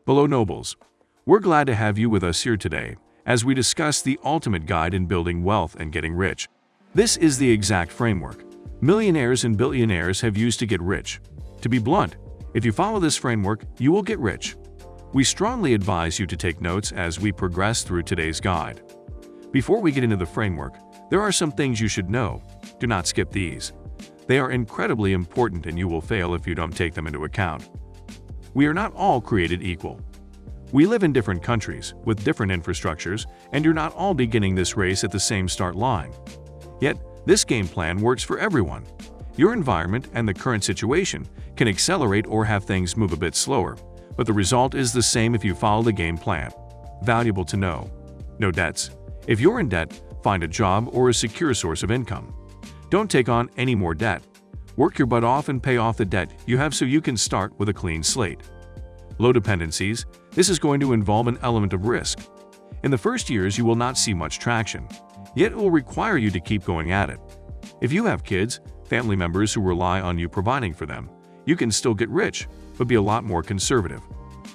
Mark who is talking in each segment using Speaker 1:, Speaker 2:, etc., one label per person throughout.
Speaker 1: Hello Nobles, we're glad to have you with us here today as we discuss the ultimate guide in building wealth and getting rich. This is the exact framework millionaires and billionaires have used to get rich. To be blunt, if you follow this framework, you will get rich. We strongly advise you to take notes as we progress through today's guide. Before we get into the framework, there are some things you should know. Do not skip these. They are incredibly important and you will fail if you don't take them into account. We are not all created equal. We live in different countries with different infrastructures, and you're not all beginning this race at the same start line. Yet, this game plan works for everyone. Your environment and the current situation can accelerate or have things move a bit slower, but the result is the same if you follow the game plan. Valuable to know. No debts. If you're in debt, find a job or a secure source of income. Don't take on any more debt. Work your butt off and pay off the debt you have so you can start with a clean slate. Low dependencies. This is going to involve an element of risk. In the first years, you will not see much traction, yet it will require you to keep going at it. If you have kids, family members who rely on you providing for them, you can still get rich, but be a lot more conservative.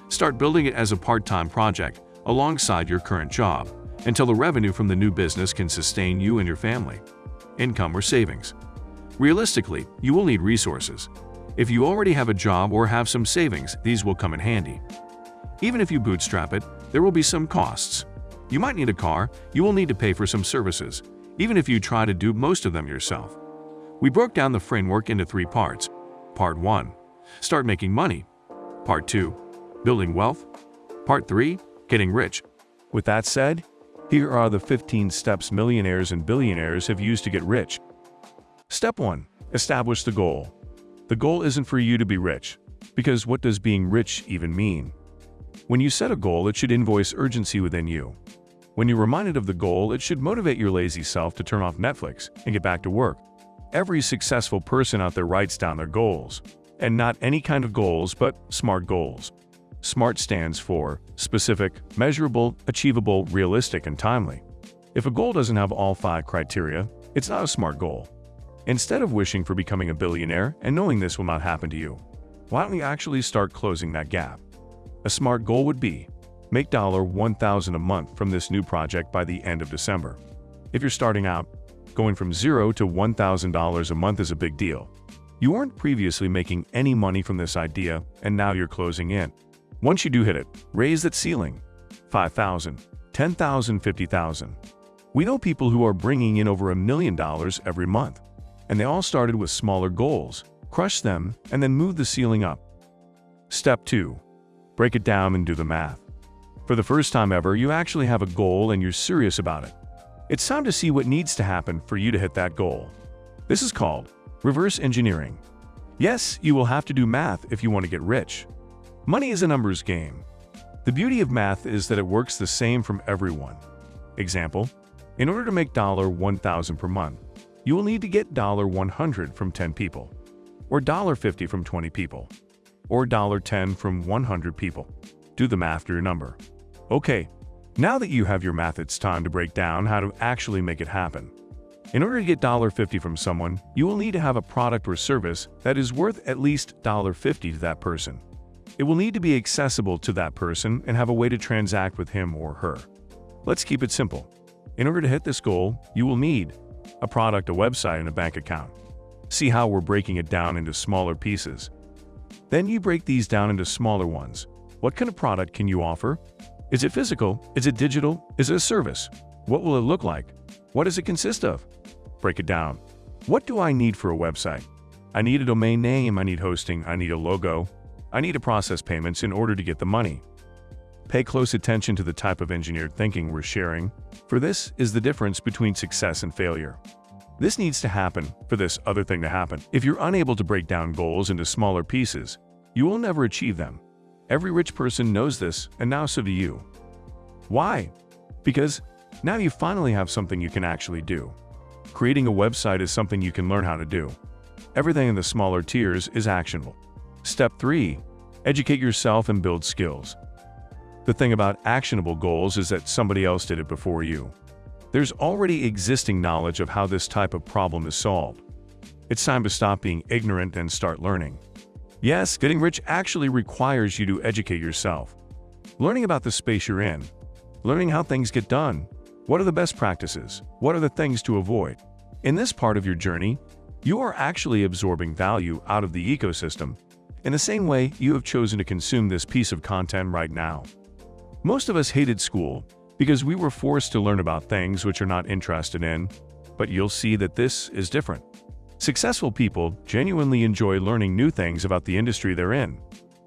Speaker 1: Start building it as a part-time project alongside your current job until the revenue from the new business can sustain you and your family. Income or savings. Realistically, you will need resources. If you already have a job or have some savings, these will come in handy. Even if you bootstrap it, there will be some costs. You might need a car, you will need to pay for some services, even if you try to do most of them yourself. We broke down the framework into 3 parts. Part 1. Start making money. Part 2. Building wealth. Part 3. Getting rich. With that said, here are the 15 steps millionaires and billionaires have used to get rich. Step 1. Establish the goal. The goal isn't for you to be rich, because what does being rich even mean? When you set a goal, it should invoice urgency within you. When you're reminded of the goal, it should motivate your lazy self to turn off Netflix and get back to work. Every successful person out there writes down their goals. And not any kind of goals, but SMART goals. SMART stands for specific, measurable, achievable, realistic, and timely. If a goal doesn't have all 5 criteria, it's not a SMART goal. Instead of wishing for becoming a billionaire and knowing this will not happen to you, why don't you actually start closing that gap? A SMART goal would be, make $1,000 a month from this new project by the end of December. If you're starting out, going from $0 to $1,000 a month is a big deal. You weren't previously making any money from this idea, and now you're closing in. Once you do hit it, raise that ceiling. $5,000, $10,000, $50,000. We know people who are bringing in over $1 million every month. And they all started with smaller goals, crush them, and then move the ceiling up. Step 2. Break it down and do the math. For the first time ever, you actually have a goal and you're serious about it. It's time to see what needs to happen for you to hit that goal. This is called reverse engineering. Yes, you will have to do math if you want to get rich. Money is a numbers game. The beauty of math is that it works the same from everyone. Example, in order to make $1,000 per month, you will need to get $100 from 10 people, or $50 from 20 people, or $10 from 100 people. Do the math for your number. Okay, now that you have your math, it's time to break down how to actually make it happen. In order to get $50 from someone, you will need to have a product or service that is worth at least $50 to that person. It will need to be accessible to that person and have a way to transact with him or her. Let's keep it simple. In order to hit this goal, you will need a product, a website, and a bank account. See how we're breaking it down into smaller pieces. Then you break these down into smaller ones. What kind of product can you offer? Is it physical? Is it digital? Is it a service? What will it look like? What does it consist of? Break it down. What do I need for a website? I need a domain name, I need hosting, I need a logo, I need to process payments in order to get the money. Pay close attention to the type of engineered thinking we're sharing, for this is the difference between success and failure. This needs to happen for this other thing to happen. If you're unable to break down goals into smaller pieces, you will never achieve them. Every rich person knows this, and now so do you. Why? Because now you finally have something you can actually do. Creating a website is something you can learn how to do. Everything in the smaller tiers is actionable. Step 3. Educate yourself and build skills. The thing about actionable goals is that somebody else did it before you. There's already existing knowledge of how this type of problem is solved. It's time to stop being ignorant and start learning. Yes, getting rich actually requires you to educate yourself. Learning about the space you're in. Learning how things get done. What are the best practices? What are the things to avoid? In this part of your journey, you are actually absorbing value out of the ecosystem in the same way you have chosen to consume this piece of content right now. Most of us hated school because we were forced to learn about things which are not interested in, but you'll see that this is different. Successful people genuinely enjoy learning new things about the industry they're in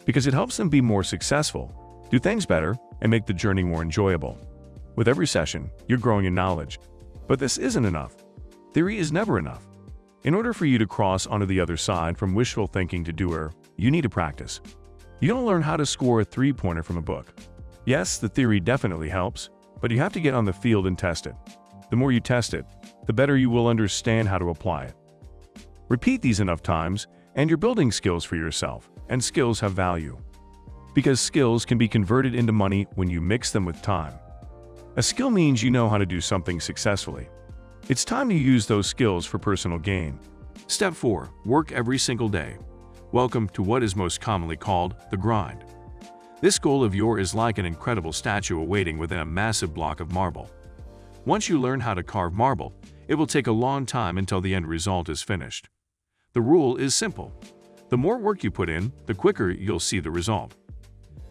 Speaker 1: because it helps them be more successful, do things better, and make the journey more enjoyable. With every session, you're growing in knowledge. But this isn't enough. Theory is never enough. In order for you to cross onto the other side from wishful thinking to doer, you need to practice. You don't learn how to score a three-pointer from a book. Yes, the theory definitely helps, but you have to get on the field and test it. The more you test it, the better you will understand how to apply it. Repeat these enough times, and you're building skills for yourself, and skills have value. Because skills can be converted into money when you mix them with time. A skill means you know how to do something successfully. It's time to use those skills for personal gain. Step 4. Work every single day. Welcome to what is most commonly called the grind. This goal of yours is like an incredible statue awaiting within a massive block of marble. Once you learn how to carve marble, it will take a long time until the end result is finished. The rule is simple. The more work you put in, the quicker you'll see the result.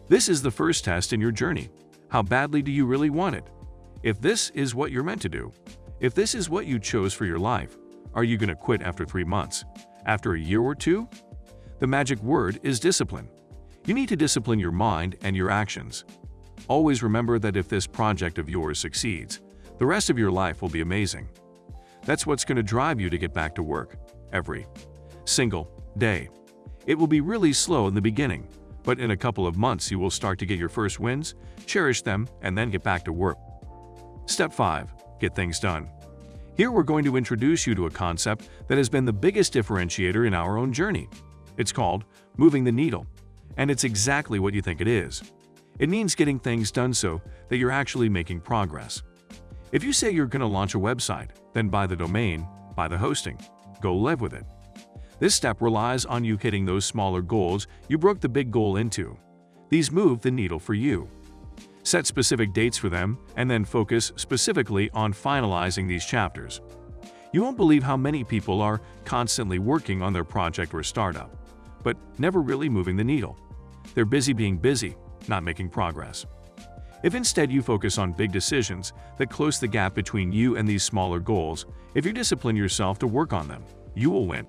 Speaker 1: This is the first test in your journey. How badly do you really want it? If this is what you're meant to do, if this is what you chose for your life, are you going to quit after 3 months? After a year or 2? The magic word is discipline. You need to discipline your mind and your actions. Always remember that if this project of yours succeeds, the rest of your life will be amazing. That's what's going to drive you to get back to work every single day. It will be really slow in the beginning, but in a couple of months you will start to get your first wins, cherish them, and then get back to work. Step 5. Get things done. Here we're going to introduce you to a concept that has been the biggest differentiator in our own journey. It's called moving the needle, and it's exactly what you think it is. It means getting things done so that you're actually making progress. If you say you're going to launch a website, then buy the domain, buy the hosting, go live with it. This step relies on you hitting those smaller goals you broke the big goal into. These move the needle for you. Set specific dates for them, and then focus specifically on finalizing these chapters. You won't believe how many people are constantly working on their project or startup, but never really moving the needle. They're busy being busy, not making progress. If instead you focus on big decisions that close the gap between you and these smaller goals, if you discipline yourself to work on them, you will win.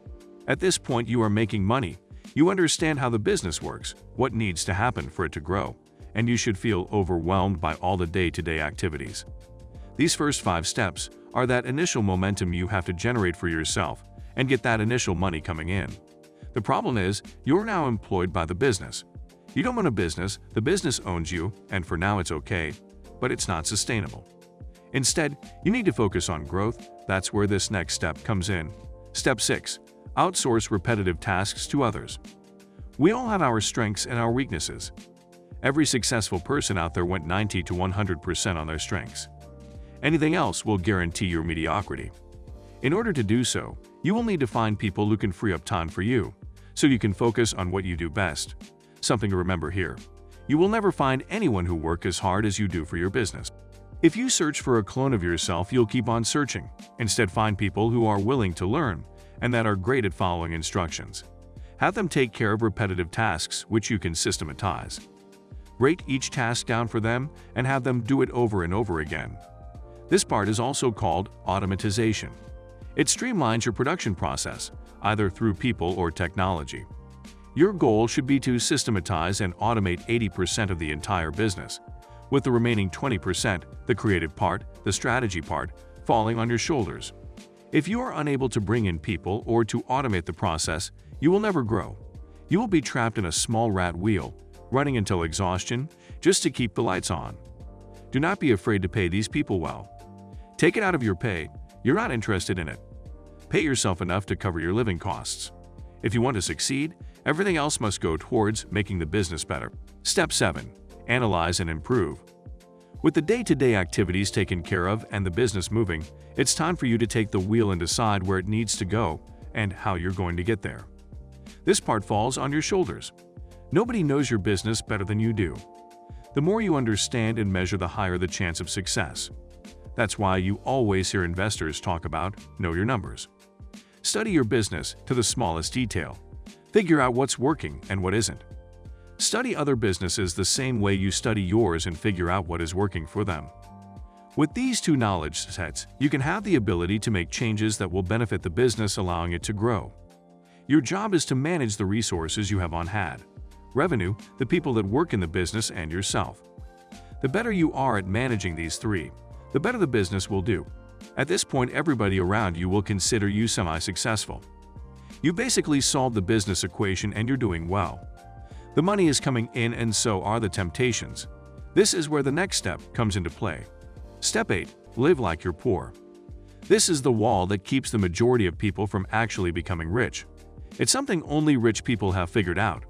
Speaker 1: At this point you are making money, you understand how the business works, what needs to happen for it to grow, and you should feel overwhelmed by all the day-to-day activities. These first 5 steps are that initial momentum you have to generate for yourself and get that initial money coming in. The problem is, you're now employed by the business. You don't own a business, the business owns you, and for now it's okay, but it's not sustainable. Instead, you need to focus on growth. That's where this next step comes in. Step 6. Outsource repetitive tasks to others. We all have our strengths and our weaknesses. Every successful person out there went 90 to 100% on their strengths. Anything else will guarantee your mediocrity. In order to do so, you will need to find people who can free up time for you, so you can focus on what you do best. Something to remember here. You will never find anyone who works as hard as you do for your business. If you search for a clone of yourself, you'll keep on searching. Instead, find people who are willing to learn and that are great at following instructions. Have them take care of repetitive tasks which you can systematize. Write each task down for them and have them do it over and over again. This part is also called automatization. It streamlines your production process, either through people or technology. Your goal should be to systematize and automate 80% of the entire business, with the remaining 20%, the creative part, the strategy part, falling on your shoulders. If you are unable to bring in people or to automate the process, you will never grow. You will be trapped in a small rat wheel, running until exhaustion, just to keep the lights on. Do not be afraid to pay these people well. Take it out of your pay. You're not interested in it. Pay yourself enough to cover your living costs. If you want to succeed, everything else must go towards making the business better. Step 7. Analyze and improve. With the day-to-day activities taken care of and the business moving, it's time for you to take the wheel and decide where it needs to go and how you're going to get there. This part falls on your shoulders. Nobody knows your business better than you do. The more you understand and measure, the higher the chance of success. That's why you always hear investors talk about know your numbers. Study your business to the smallest detail. Figure out what's working and what isn't. Study other businesses the same way you study yours and figure out what is working for them. With these two knowledge sets, you can have the ability to make changes that will benefit the business, allowing it to grow. Your job is to manage the resources you have on hand: revenue, the people that work in the business, and yourself. The better you are at managing these three, the better the business will do. At this point, everybody around you will consider you semi-successful. You basically solved the business equation and you're doing well. The money is coming in and so are the temptations. This is where the next step comes into play. Step 8. Live like you're poor. This is the wall that keeps the majority of people from actually becoming rich. It's something only rich people have figured out.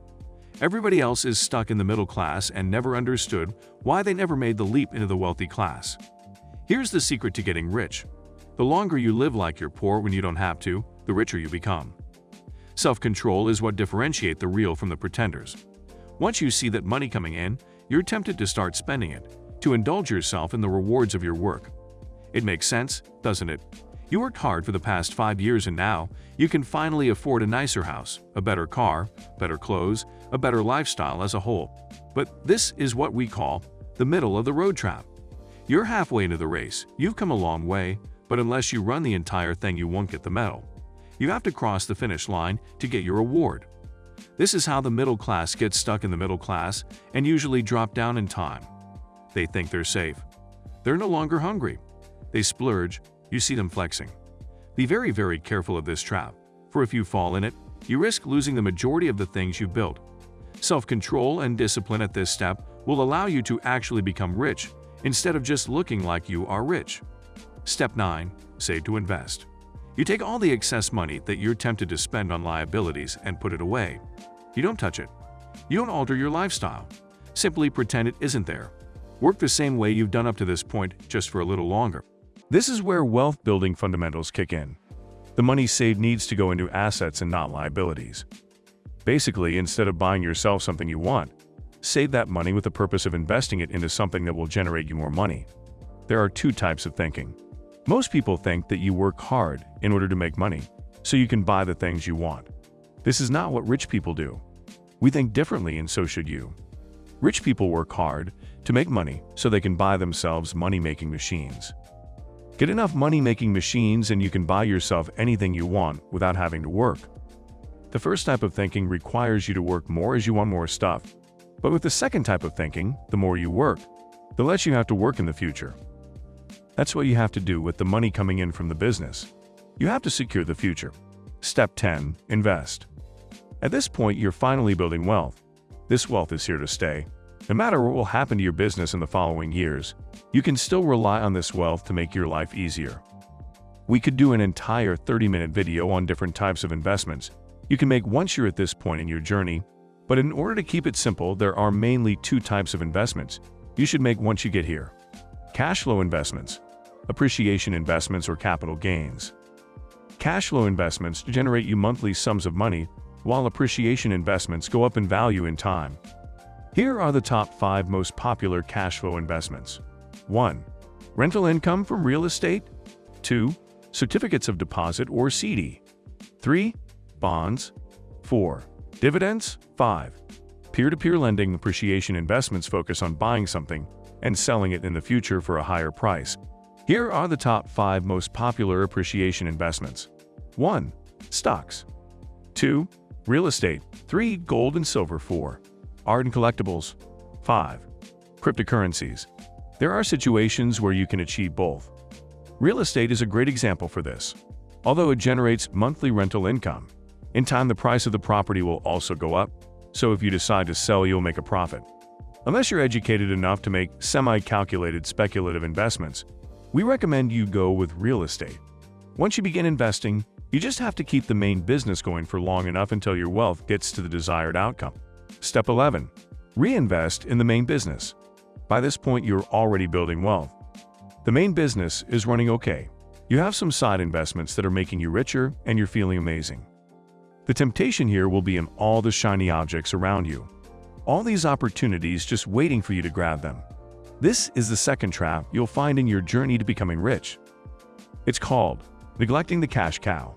Speaker 1: Everybody else is stuck in the middle class and never understood why they never made the leap into the wealthy class. Here's the secret to getting rich. The longer you live like you're poor when you don't have to, the richer you become. Self-control is what differentiates the real from the pretenders. Once you see that money coming in, you're tempted to start spending it, to indulge yourself in the rewards of your work. It makes sense, doesn't it? You worked hard for the past 5 years and now you can finally afford a nicer house, a better car, better clothes, a better lifestyle as a whole. But this is what we call the middle of the road trap. You're halfway into the race, you've come a long way, but unless you run the entire thing you won't get the medal. You have to cross the finish line to get your award. This is how the middle class gets stuck in the middle class and usually drop down in time. They think they're safe. They're no longer hungry. They splurge, you see them flexing. Be very, very careful of this trap, for if you fall in it, you risk losing the majority of the things you built. Self-control and discipline at this step will allow you to actually become rich instead of just looking like you are rich. Step 9. Save to invest. You take all the excess money that you're tempted to spend on liabilities and put it away. You don't touch it. You don't alter your lifestyle. Simply pretend it isn't there. Work the same way you've done up to this point, just for a little longer. This is where wealth-building fundamentals kick in. The money saved needs to go into assets and not liabilities. Basically, instead of buying yourself something you want, save that money with the purpose of investing it into something that will generate you more money. There are two types of thinking. Most people think that you work hard in order to make money, so you can buy the things you want. This is not what rich people do. We think differently, and so should you. Rich people work hard to make money so they can buy themselves money-making machines. Get enough money-making machines and you can buy yourself anything you want without having to work. The first type of thinking requires you to work more as you want more stuff. But with the second type of thinking, the more you work, the less you have to work in the future. That's what you have to do with the money coming in from the business. You have to secure the future. Step 10. Invest. At this point, you're finally building wealth. This wealth is here to stay. No matter what will happen to your business in the following years, you can still rely on this wealth to make your life easier. We could do an entire 30-minute video on different types of investments you can make once you're at this point in your journey, but in order to keep it simple, there are mainly two types of investments you should make once you get here. Cash flow investments, appreciation investments, or capital gains. Cash flow investments generate you monthly sums of money, while appreciation investments go up in value in time. Here are the top 5 most popular cash flow investments. 1. Rental income from real estate. 2. Certificates of deposit or CD. 3. Bonds. 4. Dividends. 5. Peer-to-peer lending. Appreciation investments focus on buying something and selling it in the future for a higher price. Here are the top 5 most popular appreciation investments. 1. Stocks. 2. Real estate. 3. Gold and silver. 4. Art and collectibles. 5. Cryptocurrencies. There are situations where you can achieve both. Real estate is a great example for this. Although it generates monthly rental income, in time the price of the property will also go up, so if you decide to sell, you'll make a profit. Unless you're educated enough to make semi-calculated speculative investments, we recommend you go with real estate. Once you begin investing, you just have to keep the main business going for long enough until your wealth gets to the desired outcome. Step 11. Reinvest in the main business. By this point, you're already building wealth. The main business is running okay. You have some side investments that are making you richer and you're feeling amazing. The temptation here will be in all the shiny objects around you. All these opportunities just waiting for you to grab them. This is the second trap you'll find in your journey to becoming rich. It's called neglecting the cash cow.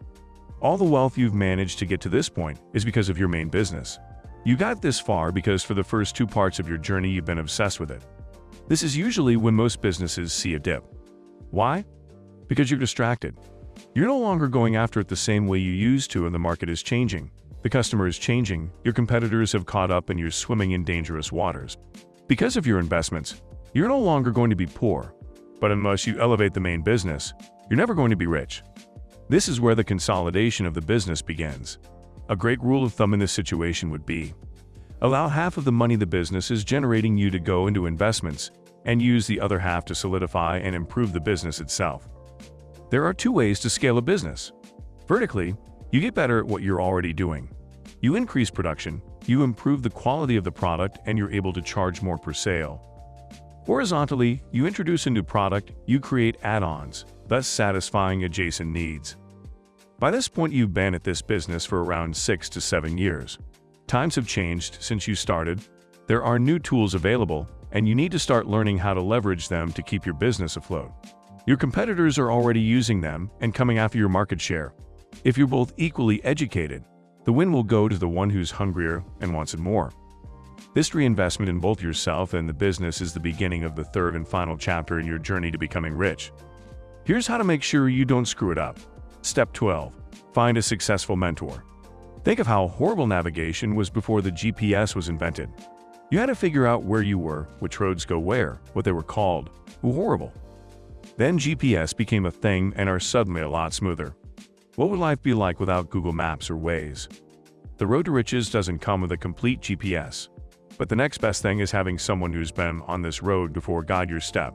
Speaker 1: All the wealth you've managed to get to this point is because of your main business. You got this far because for the first two parts of your journey you've been obsessed with it. This is usually when most businesses see a dip. Why? Because you're distracted. You're no longer going after it the same way you used to, and the market is changing. The customer is changing, your competitors have caught up, and you're swimming in dangerous waters. Because of your investments, you're no longer going to be poor. But unless you elevate the main business, you're never going to be rich. This is where the consolidation of the business begins. A great rule of thumb in this situation would be, allow half of the money the business is generating you to go into investments, and use the other half to solidify and improve the business itself. There are two ways to scale a business. Vertically, you get better at what you're already doing. You increase production, you improve the quality of the product, and you're able to charge more per sale. Horizontally, you introduce a new product, you create add-ons, thus satisfying adjacent needs. By this point, you've been at this business for around 6 to 7 years. Times have changed since you started. There are new tools available, and you need to start learning how to leverage them to keep your business afloat. Your competitors are already using them and coming after your market share. If you're both equally educated, the win will go to the one who's hungrier and wants it more. This reinvestment in both yourself and the business is the beginning of the third and final chapter in your journey to becoming rich. Here's how to make sure you don't screw it up. Step 12. Find a successful mentor. Think of how horrible navigation was before the GPS was invented. You had to figure out where you were, which roads go where, what they were called. Horrible. Then GPS became a thing and are suddenly a lot smoother. What would life be like without Google Maps or Waze? The road to riches doesn't come with a complete GPS. But the next best thing is having someone who's been on this road before guide your step.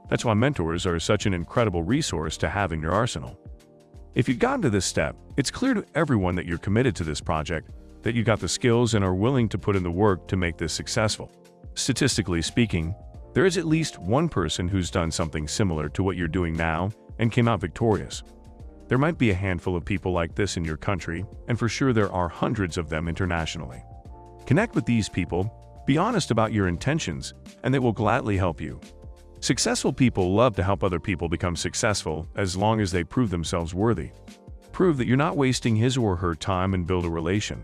Speaker 1: That's why mentors are such an incredible resource to have in your arsenal. If you've gotten to this step, it's clear to everyone that you're committed to this project, that you got the skills and are willing to put in the work to make this successful. Statistically speaking, there is at least one person who's done something similar to what you're doing now and came out victorious. There might be a handful of people like this in your country, and for sure there are hundreds of them internationally. Connect with these people, be honest about your intentions, and they will gladly help you. Successful people love to help other people become successful as long as they prove themselves worthy. Prove that you're not wasting his or her time and build a relation.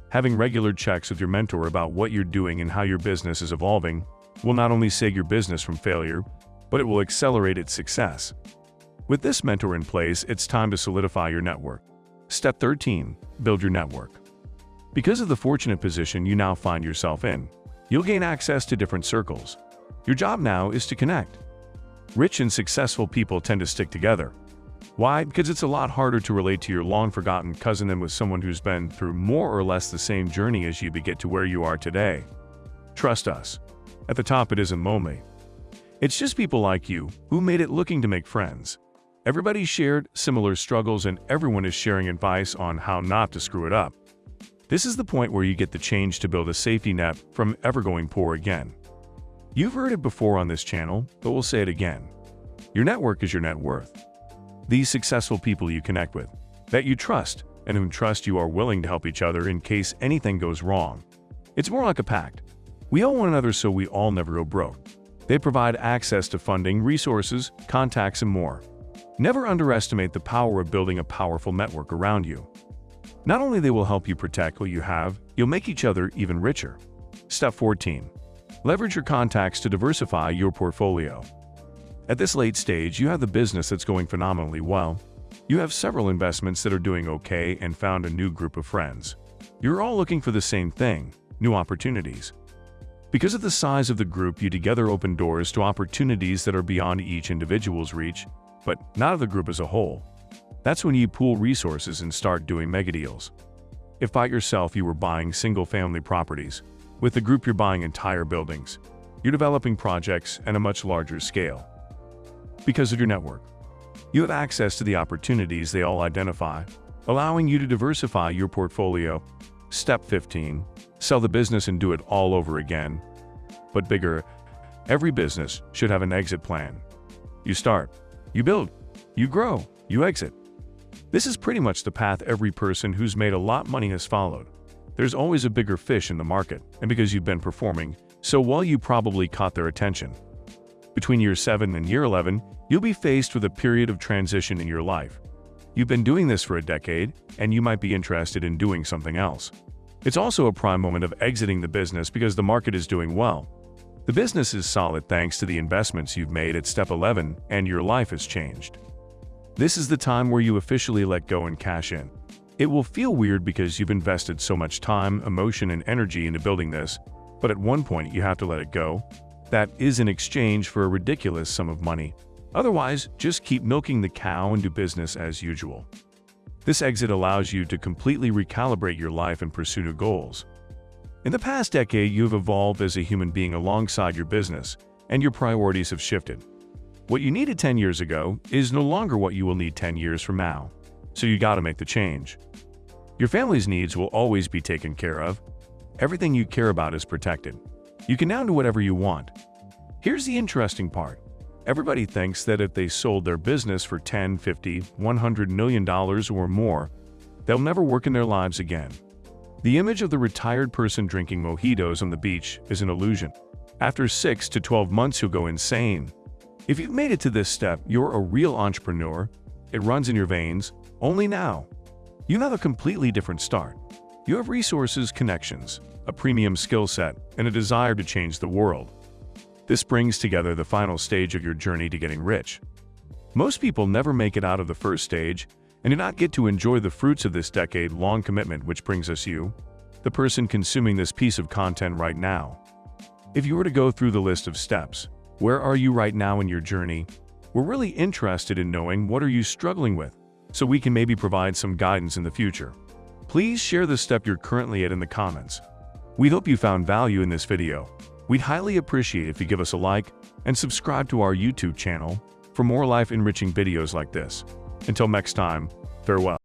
Speaker 1: Having regular checks with your mentor about what you're doing and how your business is evolving will not only save your business from failure, but it will accelerate its success. With this mentor in place, it's time to solidify your network. Step 13. Build your network. Because of the fortunate position you now find yourself in, you'll gain access to different circles. Your job now is to connect. Rich and successful people tend to stick together. Why? Because it's a lot harder to relate to your long-forgotten cousin than with someone who's been through more or less the same journey as you to get to where you are today. Trust us. At the top, it isn't lonely. It's just people like you who made it looking to make friends. Everybody shared similar struggles and everyone is sharing advice on how not to screw it up. This is the point where you get the change to build a safety net from ever going poor again. You've heard it before on this channel, but we'll say it again. Your network is your net worth. These successful people you connect with, that you trust, and whom trust you are willing to help each other in case anything goes wrong. It's more like a pact. We owe one another so we all never go broke. They provide access to funding, resources, contacts, and more. Never underestimate the power of building a powerful network around you. Not only they will help you protect what you have, you'll make each other even richer. Step 14. Leverage your contacts to diversify your portfolio. At this late stage, you have the business that's going phenomenally well. You have several investments that are doing okay and found a new group of friends. You're all looking for the same thing, new opportunities. Because of the size of the group, you together open doors to opportunities that are beyond each individual's reach, but not of the group as a whole. That's when you pool resources and start doing mega deals. If by yourself you were buying single-family properties, with the group you're buying entire buildings. You're developing projects at a much larger scale. Because of your network, you have access to the opportunities they all identify, allowing you to diversify your portfolio. Step 15. Sell the business and do it all over again. But bigger. Every business should have an exit plan. You start, you build, you grow, you exit. This is pretty much the path every person who's made a lot of money has followed. There's always a bigger fish in the market, and because you've been performing so well, you probably caught their attention. Between year 7 and year 11, you'll be faced with a period of transition in your life. You've been doing this for a decade, and you might be interested in doing something else. It's also a prime moment of exiting the business because the market is doing well. The business is solid thanks to the investments you've made at step 11, and your life has changed. This is the time where you officially let go and cash in. It will feel weird because you've invested so much time, emotion, and energy into building this, but at one point you have to let it go. That is in exchange for a ridiculous sum of money. Otherwise, just keep milking the cow and do business as usual. This exit allows you to completely recalibrate your life and pursue new goals. In the past decade, you have evolved as a human being alongside your business, and your priorities have shifted. What you needed 10 years ago is no longer what you will need 10 years from now, so you gotta make the change. Your family's needs will always be taken care of. Everything you care about is protected. You can now do whatever you want. Here's the interesting part. Everybody thinks that if they sold their business for $10, $50, $100 million or more, they'll never work in their lives again. The image of the retired person drinking mojitos on the beach is an illusion. After 6 to 12 months, you'll go insane. If you've made it to this step, you're a real entrepreneur. It runs in your veins. Only now. You have a completely different start. You have resources, connections, a premium skill set, and a desire to change the world. This brings together the final stage of your journey to getting rich. Most people never make it out of the first stage and do not get to enjoy the fruits of this decade-long commitment, which brings us you, the person consuming this piece of content right now. If you were to go through the list of steps, where are you right now in your journey? We're really interested in knowing what are you struggling with, so we can maybe provide some guidance in the future. Please share the step you're currently at in the comments. We hope you found value in this video. We'd highly appreciate if you give us a like and subscribe to our YouTube channel for more life-enriching videos like this. Until next time, farewell.